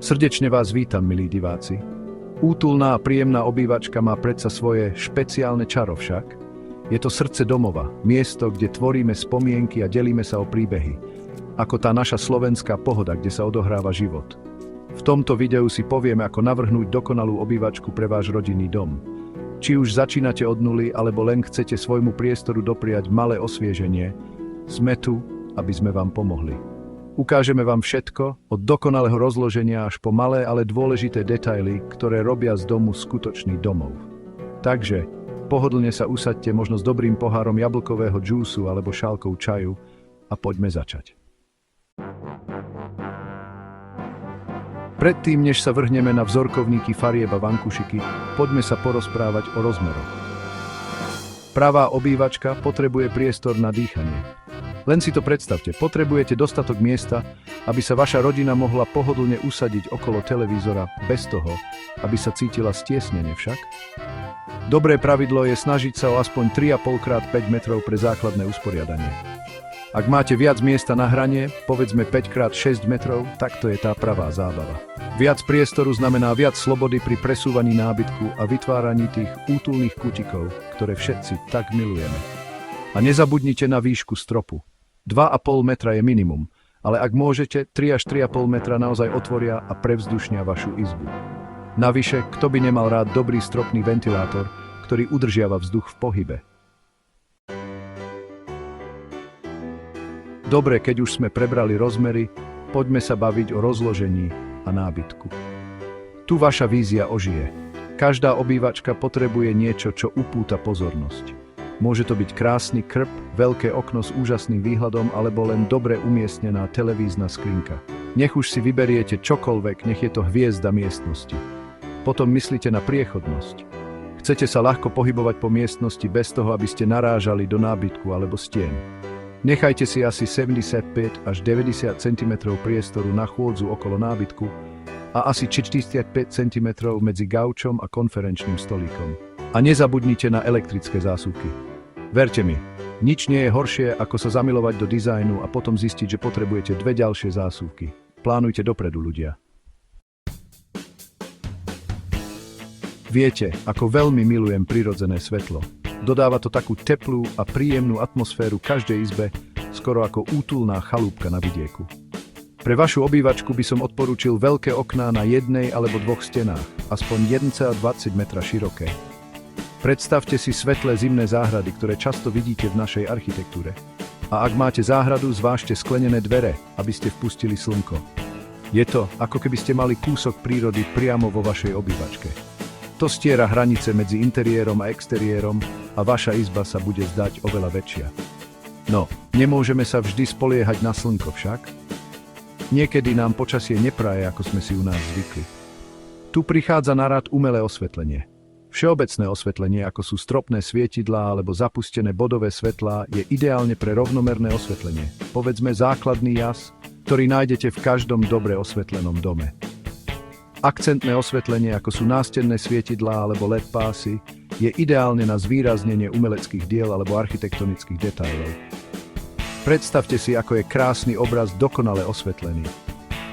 Srdečne vás vítam, milí diváci. Útulná a príjemná obývačka má predsa svoje špeciálne čaro však. Je to srdce domova, miesto, kde tvoríme spomienky a delíme sa o príbehy. Ako tá naša slovenská pohoda, kde sa odohráva život. V tomto videu si povieme, ako navrhnúť dokonalú obývačku pre váš rodinný dom. Či už začínate od nuly, alebo len chcete svojmu priestoru dopriať malé osvieženie, sme tu, aby sme vám pomohli. Ukážeme vám všetko, od dokonalého rozloženia až po malé, ale dôležité detaily, ktoré robia z domu skutočný domov. Takže, pohodlne sa usaďte možno s dobrým pohárom jablkového džúsu alebo šálkou čaju a poďme začať. Predtým, než sa vrhneme na vzorkovníky farieb a vankušiky, poďme sa porozprávať o rozmeroch. Pravá obývačka potrebuje priestor na dýchanie. Len si to predstavte, potrebujete dostatok miesta, aby sa vaša rodina mohla pohodlne usadiť okolo televízora bez toho, aby sa cítila stiesnene však. Dobré pravidlo je snažiť sa o aspoň 3,5x5 metrov pre základné usporiadanie. Ak máte viac miesta na hranie, povedzme 5x6 metrov, tak to je tá pravá zábava. Viac priestoru znamená viac slobody pri presúvaní nábytku a vytváraní tých útulných kutikov, ktoré všetci tak milujeme. A nezabudnite na výšku stropu. 2,5 metra je minimum, ale ak môžete, 3 až 3,5 metra naozaj otvoria a prevzdušnia vašu izbu. Navyše, kto by nemal rád dobrý stropný ventilátor, ktorý udržiava vzduch v pohybe. Dobre, keď už sme prebrali rozmery, poďme sa baviť o rozložení a nábytku. Tu vaša vízia ožije. Každá obývačka potrebuje niečo, čo upúta pozornosť. Môže to byť krásny krb, veľké okno s úžasným výhľadom alebo len dobre umiestnená televízna skrinka. Nech už si vyberiete čokoľvek, nech je to hviezda miestnosti. Potom myslite na priechodnosť. Chcete sa ľahko pohybovať po miestnosti bez toho, aby ste narážali do nábytku alebo stien. Nechajte si asi 75 až 90 cm priestoru na chôdzu okolo nábytku a asi 45 cm medzi gaučom a konferenčným stolíkom. A nezabudnite na elektrické zásuvky. Verte mi, nič nie je horšie, ako sa zamilovať do dizajnu a potom zistiť, že potrebujete dve ďalšie zásuvky. Plánujte dopredu, ľudia. Viete, ako veľmi milujem prirodzené svetlo. Dodáva to takú teplú a príjemnú atmosféru každej izbe, skoro ako útulná chalúbka na vidieku. Pre vašu obývačku by som odporúčil veľké okná na jednej alebo dvoch stenách, aspoň 1,20 metra široké. Predstavte si svetlé zimné záhrady, ktoré často vidíte v našej architektúre. A ak máte záhradu, zvážte sklenené dvere, aby ste vpustili slnko. Je to, ako keby ste mali kúsok prírody priamo vo vašej obývačke. To stiera hranice medzi interiérom a exteriérom a vaša izba sa bude zdať oveľa väčšia. No, nemôžeme sa vždy spoliehať na slnko však. Niekedy nám počasie nepraje, ako sme si u nás zvykli. Tu prichádza na rad umelé osvetlenie. Všeobecné osvetlenie, ako sú stropné svietidlá alebo zapustené bodové svetlá, je ideálne pre rovnomerné osvetlenie. Povedzme základný jas, ktorý nájdete v každom dobre osvetlenom dome. Akcentné osvetlenie, ako sú nástenné svietidlá alebo LED pásy, je ideálne na zvýraznenie umeleckých diel alebo architektonických detailov. Predstavte si, ako je krásny obraz dokonale osvetlený.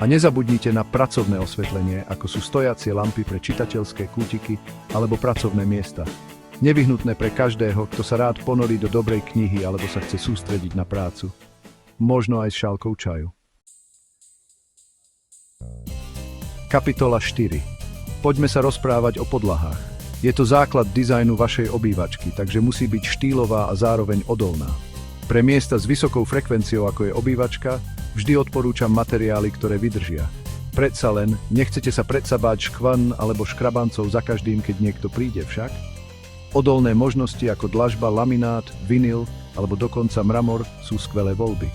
A nezabudnite na pracovné osvetlenie, ako sú stojacie lampy pre čitateľské kútiky alebo pracovné miesta. Nevyhnutné pre každého, kto sa rád ponorí do dobrej knihy alebo sa chce sústrediť na prácu. Možno aj s šálkou čaju. Kapitola 4. Poďme sa rozprávať o podlahách. Je to základ dizajnu vašej obývačky, takže musí byť štýlová a zároveň odolná. Pre miesta s vysokou frekvenciou, ako je obývačka, vždy odporúčam materiály, ktoré vydržia. Predsa len, nechcete sa predsa báť škvan alebo škrabancov za každým, keď niekto príde však? Odolné možnosti ako dlažba, laminát, vinyl alebo dokonca mramor sú skvelé voľby.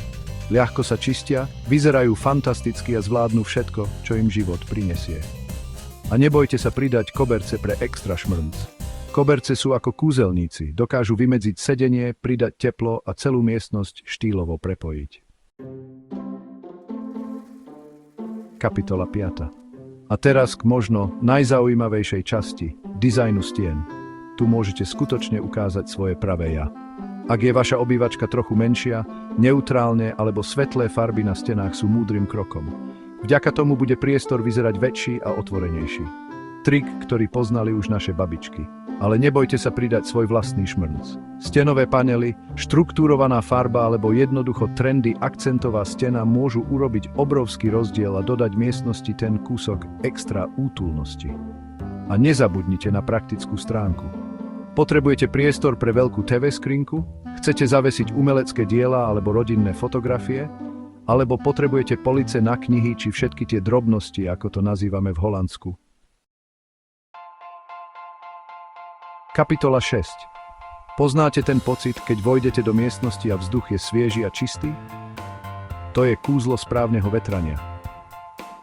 Ľahko sa čistia, vyzerajú fantasticky a zvládnu všetko, čo im život prinesie. A nebojte sa pridať koberce pre extra šmrnc. Koberce sú ako kúzelníci, dokážu vymedziť sedenie, pridať teplo a celú miestnosť štýlovo prepojiť. Kapitola 5. A teraz k možno najzaujímavejšej časti, dizajnu stien. Tu môžete skutočne ukázať svoje pravé ja. Ak je vaša obývačka trochu menšia, neutrálne alebo svetlé farby na stenách sú múdrym krokom. Vďaka tomu bude priestor vyzerať väčší a otvorenejší. Trik, ktorý poznali už naše babičky. Ale nebojte sa pridať svoj vlastný šmrnc. Stenové panely, štruktúrovaná farba alebo jednoducho trendy akcentová stena môžu urobiť obrovský rozdiel a dodať miestnosti ten kúsok extra útulnosti. A nezabudnite na praktickú stránku. Potrebujete priestor pre veľkú TV skrinku? Chcete zavesiť umelecké diela alebo rodinné fotografie? Alebo potrebujete police na knihy či všetky tie drobnosti, ako to nazývame v Holandsku? Kapitola 6. Poznáte ten pocit, keď vojdete do miestnosti a vzduch je svieži a čistý? To je kúzlo správneho vetrania.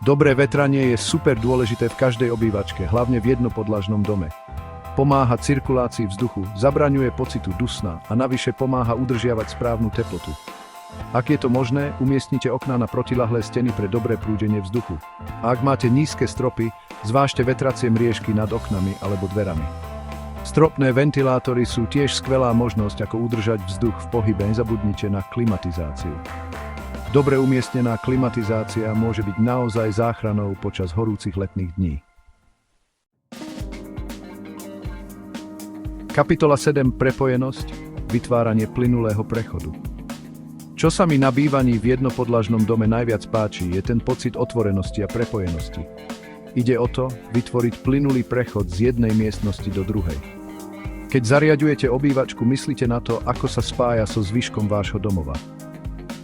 Dobré vetranie je super dôležité v každej obývačke, hlavne v jednopodlažnom dome. Pomáha cirkulácii vzduchu, zabraňuje pocitu dusna a navyše pomáha udržiavať správnu teplotu. Ak je to možné, umiestnite okná na protiľahlé steny pre dobré prúdenie vzduchu. A ak máte nízke stropy, zvážte vetracie mriežky nad oknami alebo dverami. Stropné ventilátory sú tiež skvelá možnosť, ako udržať vzduch v pohybe. Nezabudnite na klimatizáciu. Dobre umiestnená klimatizácia môže byť naozaj záchranou počas horúcich letných dní. Kapitola 7. Prepojenosť. Vytváranie plynulého prechodu. Čo sa mi na bývaní v jednopodlažnom dome najviac páči, je ten pocit otvorenosti a prepojenosti. Ide o to, vytvoriť plynulý prechod z jednej miestnosti do druhej. Keď zariaďujete obývačku, myslite na to, ako sa spája so zvyškom vášho domova.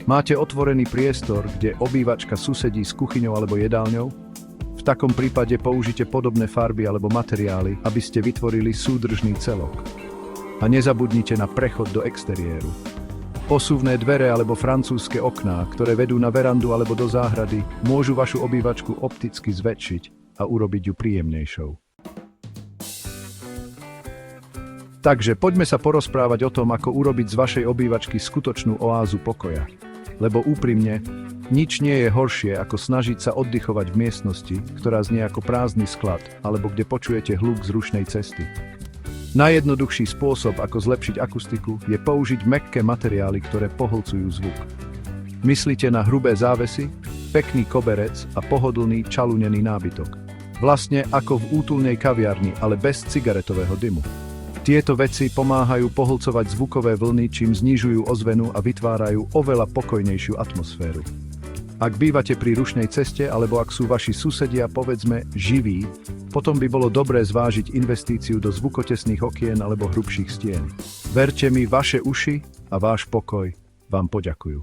Máte otvorený priestor, kde obývačka susedí s kuchyňou alebo jedálňou? V takom prípade použite podobné farby alebo materiály, aby ste vytvorili súdržný celok. A nezabudnite na prechod do exteriéru. Posuvné dvere alebo francúzske okná, ktoré vedú na verandu alebo do záhrady, môžu vašu obývačku opticky zväčšiť a urobiť ju príjemnejšou. Takže poďme sa porozprávať o tom, ako urobiť z vašej obývačky skutočnú oázu pokoja. Lebo úprimne, nič nie je horšie, ako snažiť sa oddychovať v miestnosti, ktorá znie ako prázdny sklad, alebo kde počujete hluk z rušnej cesty. Najjednoduchší spôsob, ako zlepšiť akustiku, je použiť mäkké materiály, ktoré pohlcujú zvuk. Myslíte na hrubé závesy, pekný koberec a pohodlný čalunený nábytok. Vlastne ako v útulnej kaviarni, ale bez cigaretového dymu. Tieto veci pomáhajú pohlcovať zvukové vlny, čím znižujú ozvenu a vytvárajú oveľa pokojnejšiu atmosféru. Ak bývate pri rušnej ceste, alebo ak sú vaši susedia, povedzme, živí, potom by bolo dobré zvážiť investíciu do zvukotesných okien alebo hrubších stien. Verte mi, vaše uši a váš pokoj vám poďakujú.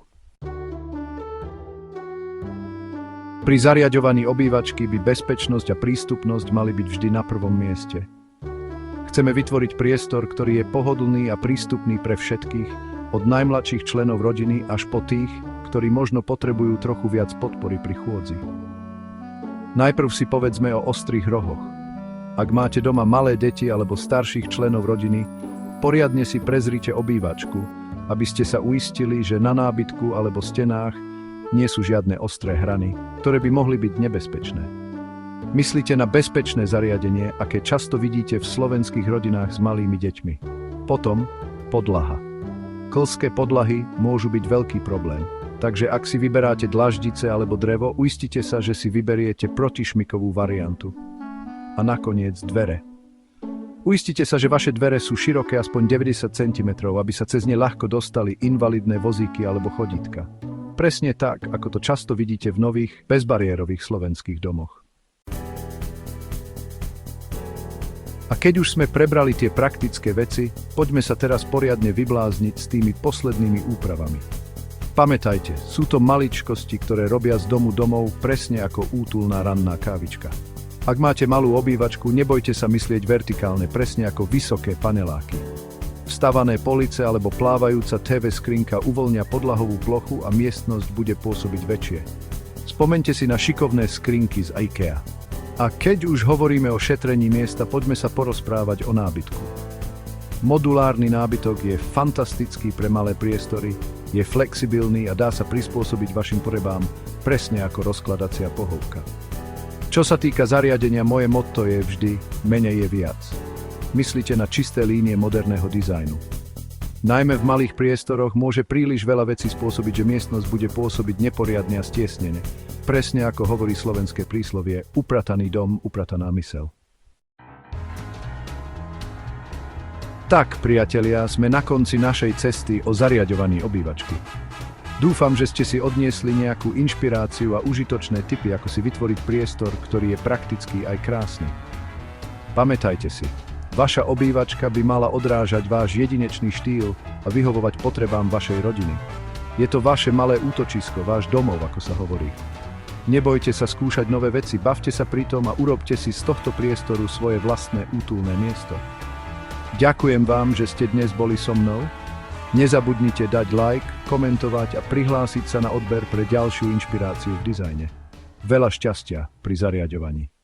Pri zariaďovaní obývačky by bezpečnosť a prístupnosť mali byť vždy na prvom mieste. Chceme vytvoriť priestor, ktorý je pohodlný a prístupný pre všetkých, od najmladších členov rodiny až po tých, ktorí možno potrebujú trochu viac podpory pri chôdzi. Najprv si povedzme o ostrých rohoch. Ak máte doma malé deti alebo starších členov rodiny, poriadne si prezrite obývačku, aby ste sa uistili, že na nábytku alebo stenách nie sú žiadne ostré hrany, ktoré by mohli byť nebezpečné. Myslíte na bezpečné zariadenie, aké často vidíte v slovenských rodinách s malými deťmi. Potom podlaha. Klzké podlahy môžu byť veľký problém, takže ak si vyberáte dlaždice alebo drevo, uistite sa, že si vyberiete protišmikovú variantu. A nakoniec dvere. Uistite sa, že vaše dvere sú široké aspoň 90 cm, aby sa cez ne ľahko dostali invalidné vozíky alebo chodítka. Presne tak, ako to často vidíte v nových, bezbariérových slovenských domoch. A keď už sme prebrali tie praktické veci, poďme sa teraz poriadne vyblázniť s tými poslednými úpravami. Pamätajte, sú to maličkosti, ktoré robia z domu domov presne ako útulná ranná kávička. Ak máte malú obývačku, nebojte sa myslieť vertikálne, presne ako vysoké paneláky. Vstavané police alebo plávajúca TV skrinka uvoľnia podlahovú plochu a miestnosť bude pôsobiť väčšie. Spomeňte si na šikovné skrinky z IKEA. A keď už hovoríme o šetrení miesta, poďme sa porozprávať o nábytku. Modulárny nábytok je fantastický pre malé priestory, je flexibilný a dá sa prispôsobiť vašim potrebám, presne ako rozkladacia pohovka. Čo sa týka zariadenia, moje motto je vždy menej je viac. Myslíte na čisté línie moderného dizajnu. Najmä v malých priestoroch môže príliš veľa vecí spôsobiť, že miestnosť bude pôsobiť neporiadne a stiesnene. Presne ako hovorí slovenské príslovie, uprataný dom, uprataná myseľ. Tak, priatelia, sme na konci našej cesty o zariaďovaní obývačky. Dúfam, že ste si odniesli nejakú inšpiráciu a užitočné tipy, ako si vytvoriť priestor, ktorý je praktický aj krásny. Pamätajte si, vaša obývačka by mala odrážať váš jedinečný štýl a vyhovovať potrebám vašej rodiny. Je to vaše malé útočisko, váš domov, ako sa hovorí. Nebojte sa skúšať nové veci, bavte sa pritom a urobte si z tohto priestoru svoje vlastné útulné miesto. Ďakujem vám, že ste dnes boli so mnou. Nezabudnite dať like, komentovať a prihlásiť sa na odber pre ďalšiu inšpiráciu v dizajne. Veľa šťastia pri zariaďovaní.